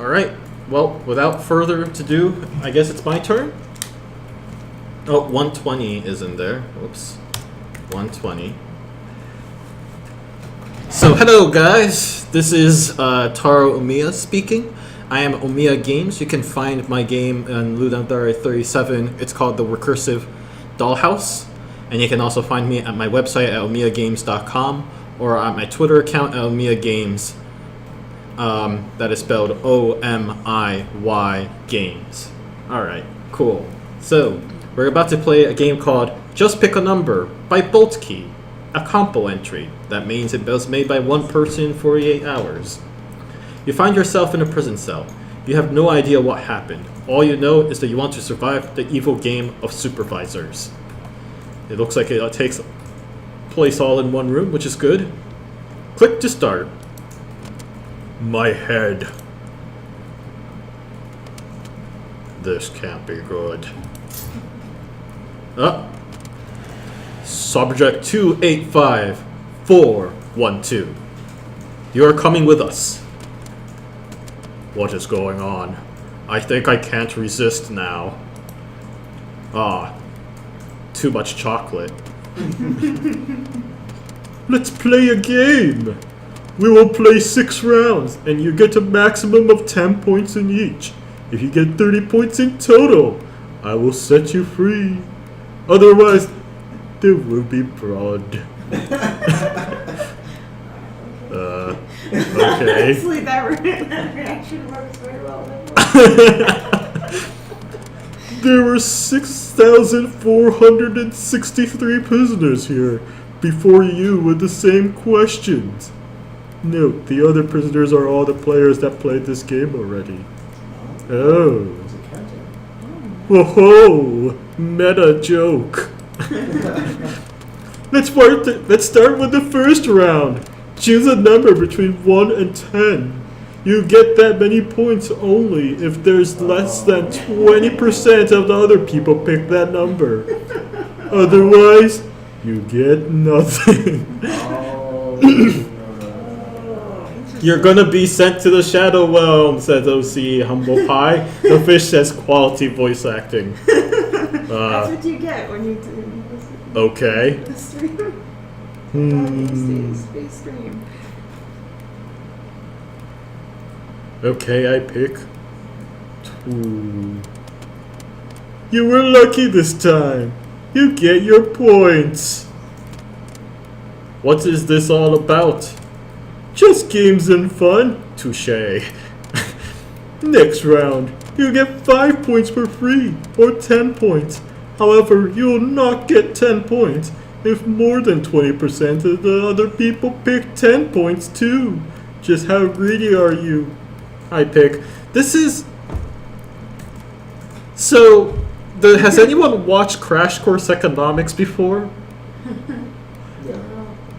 Alright, well, without further ado, I guess it's my turn? Oh, 120 is in there. Whoops. 120. So, hello guys. This is Taro Omiya speaking. I am Omiya Games. You can find my game on Ludum 37. It's called The Recursive Dollhouse. And you can also find me at my website at omiyagames.com or at my Twitter account at omiyagames. That is spelled O-M-I-Y Games. Alright, cool. So, we're about to play a game called Just Pick a Number by BoltKey, a compo entry. That means it was made by one person in 48 hours. You find yourself in a prison cell. You have no idea what happened. All you know is that you want to survive the evil game of supervisors. It looks like it takes place all in one room, which is good. Click to start. My head. This can't be good. Subject 285412. You are coming with us. What is going on? I think I can't resist now. Too much chocolate. Let's play a game. We will play 6 rounds, and you get a maximum of 10 points in each. If you get 30 points in total, I will set you free. Otherwise, there will be blood. Okay. Honestly, that reaction works very well. There were 6,463 prisoners here before you with the same questions. Note, the other prisoners are all the players that played this game already. Oh. Whoa, meta joke. Let's start with the first round. Choose a number between 1 and 10. You get that many points only if there's less than 20% of the other people pick that number. Otherwise, you get nothing. You're gonna be sent to the Shadow Realm, says OC Humble Pie. The fish says quality voice acting. That's what you get when you do okay. the stream. Space stream. Okay, I pick 2. You were lucky this time. You get your points. What is this all about? Just games and fun? Touché. Next round, you get 5 points for free, or 10 points. However, you will not get 10 points if more than 20% of the other people pick 10 points too. Just how greedy are you? I pick. This is... So, has anyone watched Crash Course Economics before?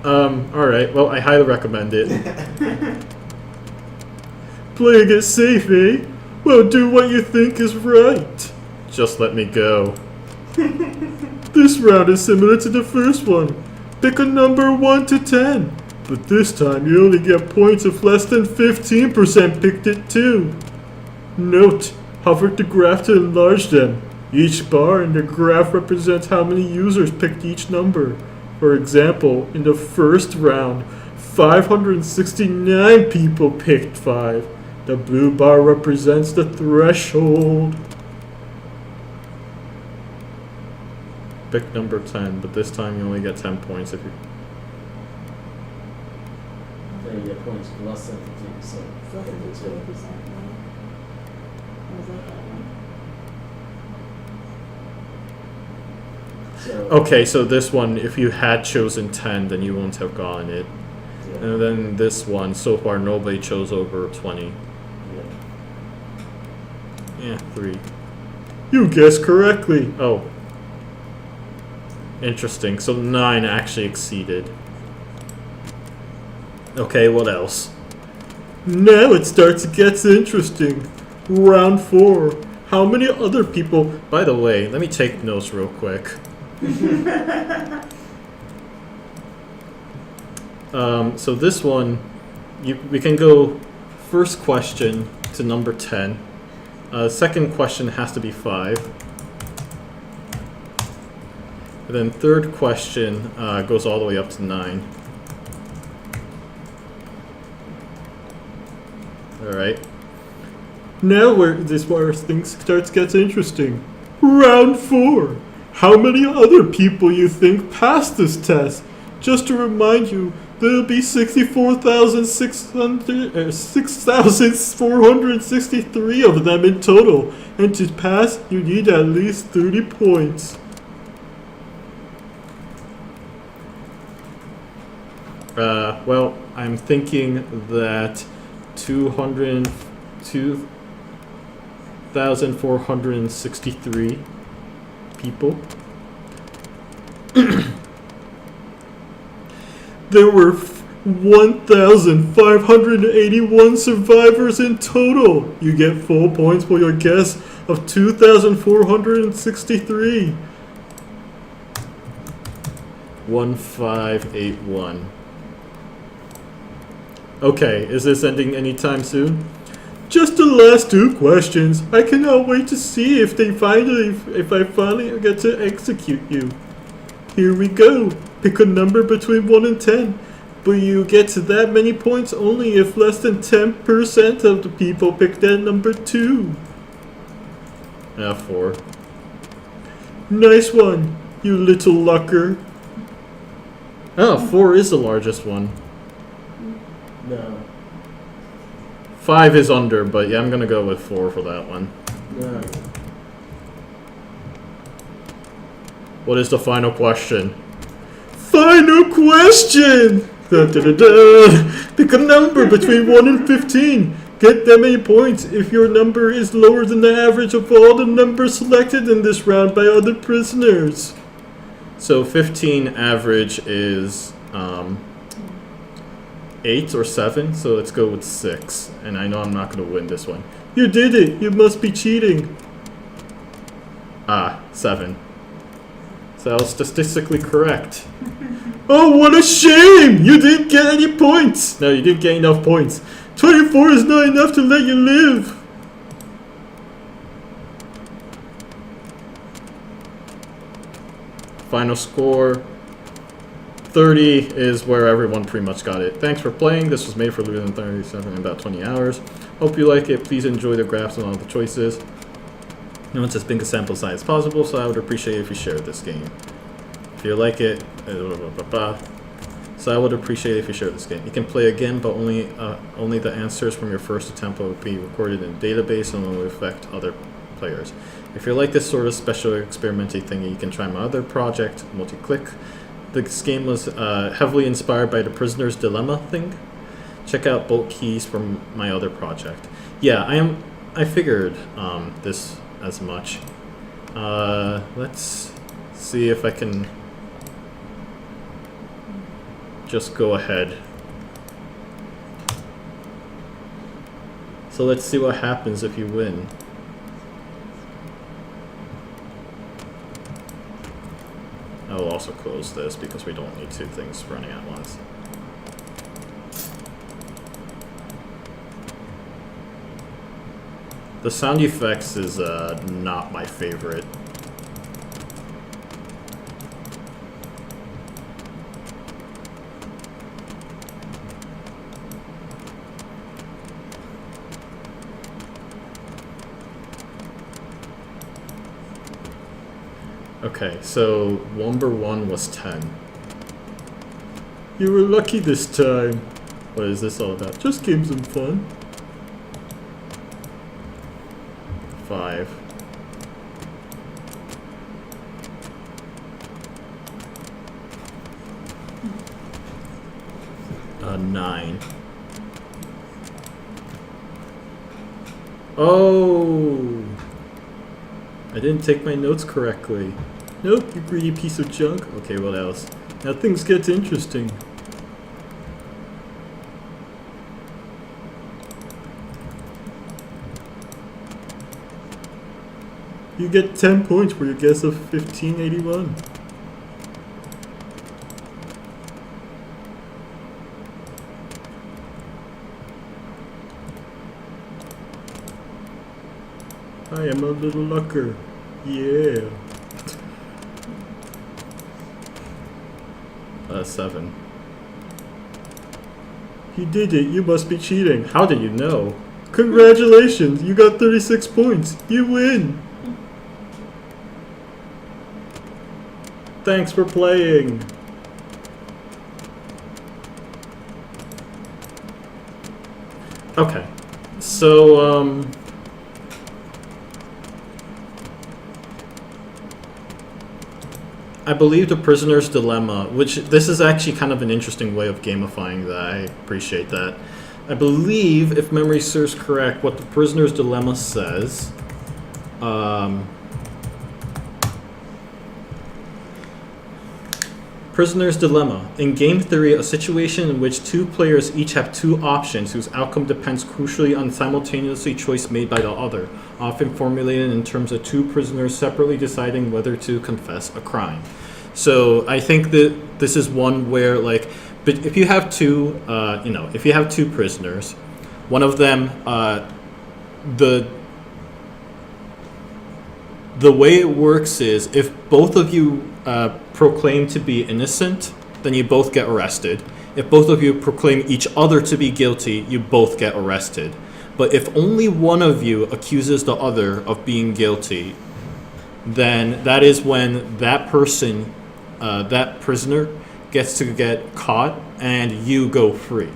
Alright, well, I highly recommend it. Playing it safe, eh? Well, do what you think is right. Just let me go. This round is similar to the first one. Pick a number 1 to 10. But this time you only get points if less than 15% picked it too. Note, hover the graph to enlarge them. Each bar in the graph represents how many users picked each number. For example, in the first round, 569 people picked 5. The blue bar represents the threshold. Pick number 10, but this time you only get 10 points if you... Then you get points less than 15%. Less than 15%, right? Or is that one? Okay, so this one, if you had chosen 10, then you wouldn't have gotten it. Yeah. And then this one, so far nobody chose over 20. Yeah, 3. You guessed correctly. Oh. Interesting. So 9 actually exceeded. Okay, what else? Now it starts to get interesting. Round 4. How many other people... By the way, let me take notes real quick. So this one, we can go first question to number 10. Second question has to be 5. And then third question goes all the way up to 9. Alright. Now this where things gets interesting. Round 4. How many other people you think passed this test? Just to remind you, there'll be 6,463 of them in total, and to pass, you need at least 30 points. Well, I'm thinking that 2,463 people. There were 1,581 survivors in total. You get full points for your guess of 2,463. 1581. Okay, is this ending anytime soon? Just the last 2 questions. I cannot wait to see if I finally get to execute you. Here we go. Pick a number between 1 and 10. But you get to that many points only if less than 10% of the people pick that number 2. 4. Nice one, you little lucker. Oh, 4 is the largest one. No. 5 is under, but yeah, I'm gonna go with 4 for that one. No. What is the final question? Final question! Da, da, da, da. Pick a number between 1 and 15. Get that many points if your number is lower than the average of all the numbers selected in this round by other prisoners. So 15 average is 8 or 7, so let's go with 6. And I know I'm not going to win this one. You did it! You must be cheating. 7. So that was statistically correct. Oh, what a shame! You didn't get any points! No, you didn't get enough points. 24 is not enough to let you live! Final score. 30 is where everyone pretty much got it. Thanks for playing. This was made for Ludum 37 in about 20 hours. Hope you like it. Please enjoy the graphs and all the choices. I want as big a sample size as possible, so I would appreciate it if you shared this game. If you like it, so I would appreciate it if you share this game. You can play again, but only the answers from your first attempt will be recorded in a database and will affect other players. If you like this sort of special experimenting thing, you can try my other project, Multi-Click. This game was heavily inspired by the Prisoner's Dilemma thing. Check out BoltKeys from my other project. Yeah, I figured this as much. Let's see if I can just go ahead. So let's see what happens if you win. I will also close this because we don't need 2 things running at once. The sound effects is not my favorite. Okay, so number 1 was 10. You were lucky this time. What is this all about? Just games and fun. 5. 9. Oh! I didn't take my notes correctly. Nope, you greedy piece of junk. Okay, what else? Now things get interesting. You get 10 points for your guess of 1581. I am a little lucker. Yeah. 7. He did it. You must be cheating. How did you know? Congratulations. You got 36 points. You win. Thanks for playing. Okay. So, I believe the prisoner's dilemma, which this is actually kind of an interesting way of gamifying that. I appreciate that. I believe, if memory serves correct, what the prisoner's dilemma says. Prisoner's dilemma. In game theory, a situation in which two players each have two options whose outcome depends crucially on simultaneously choice made by the other, often formulated in terms of two prisoners separately deciding whether to confess a crime. So I think that this is one where, like, but if you have two, if you have two prisoners, one of them, the way it works is if both of you proclaim to be innocent, then you both get arrested. If both of you proclaim each other to be guilty, you both get arrested. But if only one of you accuses the other of being guilty, then that is when that person, that prisoner, gets to get caught and you go free.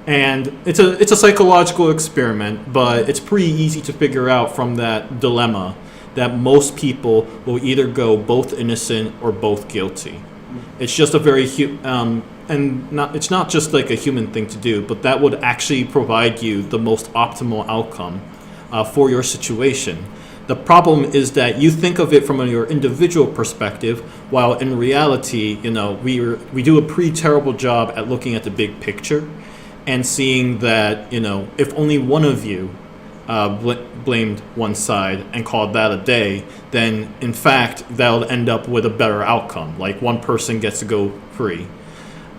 And it's a psychological experiment, but it's pretty easy to figure out from that dilemma that most people will either go both innocent or both guilty. It's just a very it's not just like a human thing to do, but that would actually provide you the most optimal outcome for your situation. The problem is that you think of it from your individual perspective, while in reality, we do a pretty terrible job at looking at the big picture and seeing that, if only one of you blamed one side and called that a day, then in fact that'll end up with a better outcome. Like one person gets to go free.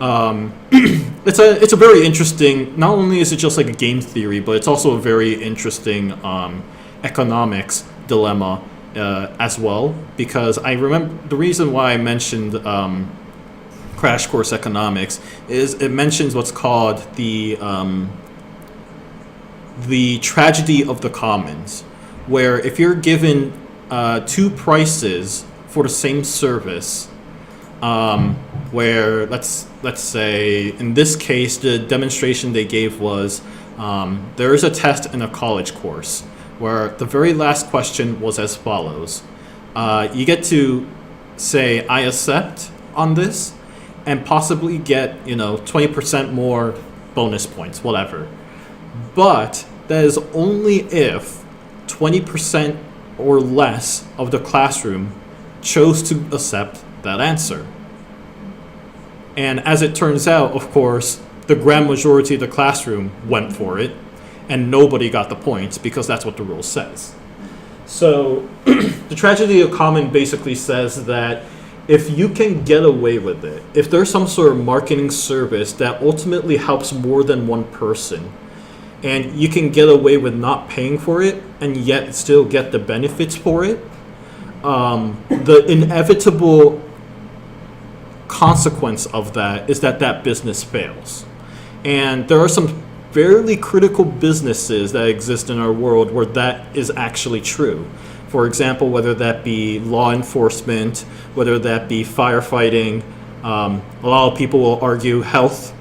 It's a very interesting. Not only is it just like a game theory, but it's also a very interesting economics dilemma as well. Because I remember the reason why I mentioned Crash Course Economics is it mentions what's called the tragedy of the commons, where if you're given two prices for the same service, where let's say in this case the demonstration they gave was there is a test in a college course where the very last question was as follows: you get to say I accept on this and possibly get 20% more bonus points, whatever. But that is only if 20% or less of the classroom chose to accept that answer. And as it turns out, of course, the grand majority of the classroom went for it, and nobody got the points because that's what the rule says. So the tragedy of common basically says that if you can get away with it, if there's some sort of marketing service that ultimately helps more than one person, and you can get away with not paying for it and yet still get the benefits for it, the inevitable consequence of that is that business fails. And there are some fairly critical businesses that exist in our world where that is actually true. For example, whether that be law enforcement, whether that be firefighting, a lot of people will argue health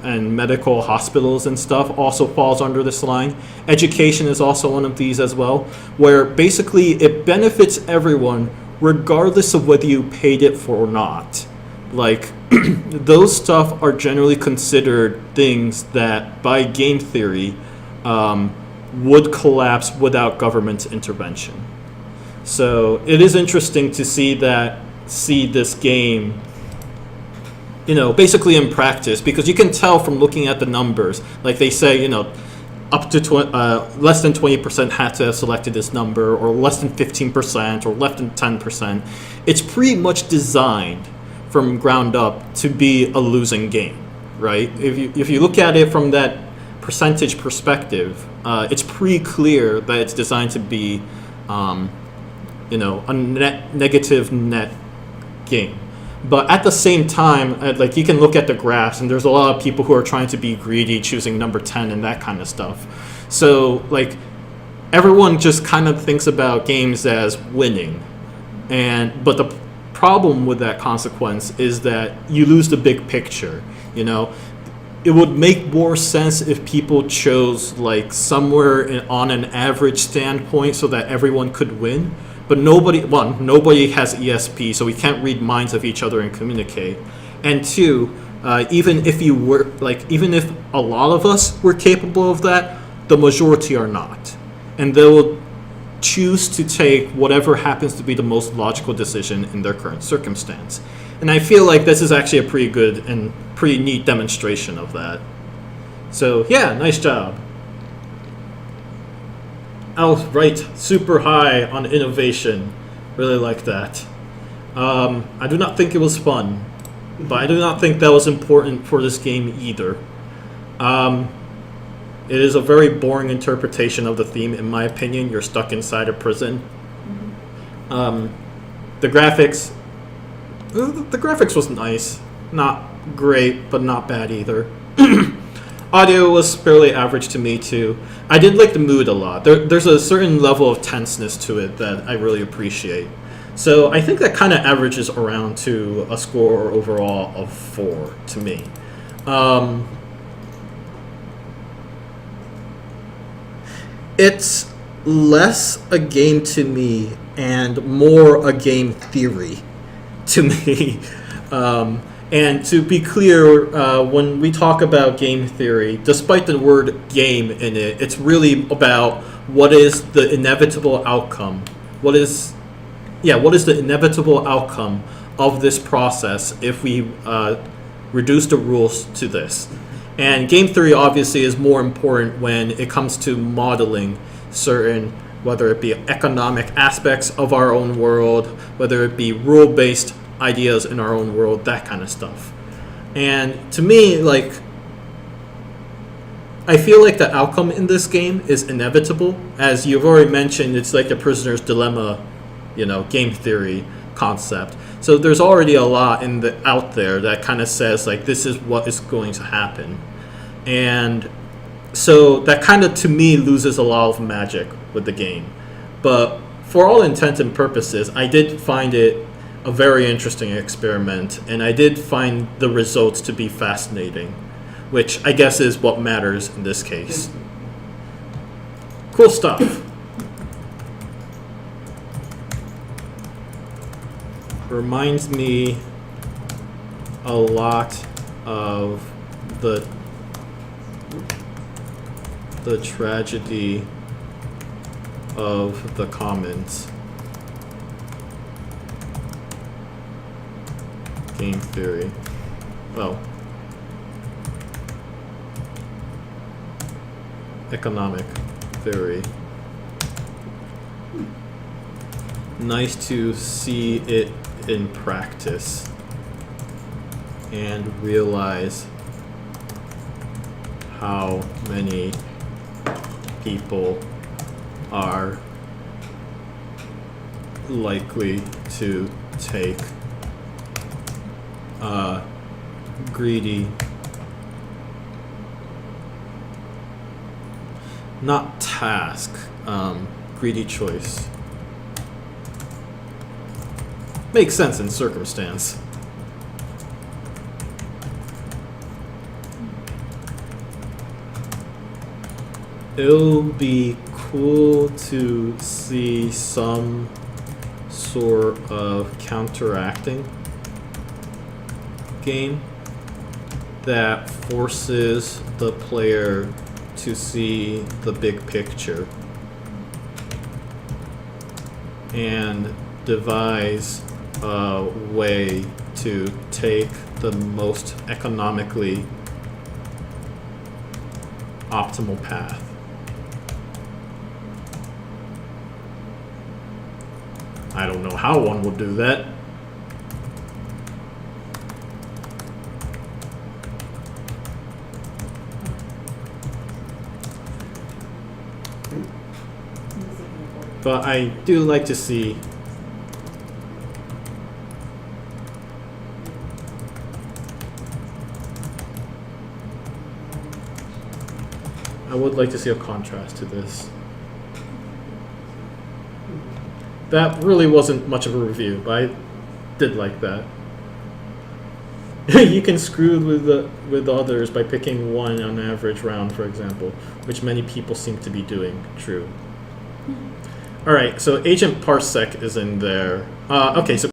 and medical hospitals and stuff also falls under this line. Education is also one of these as well, where basically it benefits everyone regardless of whether you paid it for or not. Like, those stuff are generally considered things that, by game theory, would collapse without government intervention. So it is interesting to see this game, basically in practice, because you can tell from looking at the numbers. Like they say, up to less than 20% had to have selected this number, or less than 15%, or less than 10%. It's pretty much designed from ground up to be a losing game, right? If you look at it from that percentage perspective, it's pretty clear that it's designed to be, a negative net game. But at the same time, like you can look at the graphs, and there's a lot of people who are trying to be greedy, choosing number 10 and that kind of stuff. So like everyone just kind of thinks about games as winning, but the problem with that consequence is that you lose the big picture. It would make more sense if people chose like somewhere on an average standpoint so that everyone could win. But nobody has ESP, so we can't read minds of each other and communicate. And two, even if a lot of us were capable of that, the majority are not. And they will choose to take whatever happens to be the most logical decision in their current circumstance. And I feel like this is actually a pretty good and pretty neat demonstration of that. So yeah, nice job. I was right super high on innovation. Really like that. I do not think it was fun, but I do not think that was important for this game either. It is a very boring interpretation of the theme, in my opinion. You're stuck inside a prison. The graphics was nice. Not great, but not bad either. Audio was fairly average to me too. I did like the mood a lot. There's a certain level of tenseness to it that I really appreciate. So I think that kind of averages around to a score overall of 4 to me. It's less a game to me and more a game theory to me. And to be clear, when we talk about game theory, despite the word game in it, it's really about what is the inevitable outcome. What is the inevitable outcome of this process if we reduce the rules to this? And game theory obviously is more important when it comes to modeling certain, whether it be economic aspects of our own world, whether it be rule-based ideas in our own world, that kind of stuff. And to me, like, I feel like the outcome in this game is inevitable. As you've already mentioned, it's like the prisoner's dilemma, game theory concept. So there's already a lot out there that kind of says, like, this is what is going to happen. And so that kind of, to me, loses a lot of magic with the game. But for all intents and purposes, I did find it a very interesting experiment, and I did find the results to be fascinating, which I guess is what matters in this case. Cool stuff. Reminds me a lot of the tragedy of the commons. Game theory. Well, economic theory. Nice to see it in practice and realize how many people are likely to take greedy, not task, greedy choice. Makes sense in circumstance. It'll be cool to see some sort of counteracting game that forces the player to see the big picture and devise a way to take the most economically optimal path. I don't know how one would do that. But I do like to see I would like to see a contrast to this. That really wasn't much of a review, but I did like that. You can screw with others by picking one on average round, for example, which many people seem to be doing. True. All right, so Agent Parsec is in there. Okay, so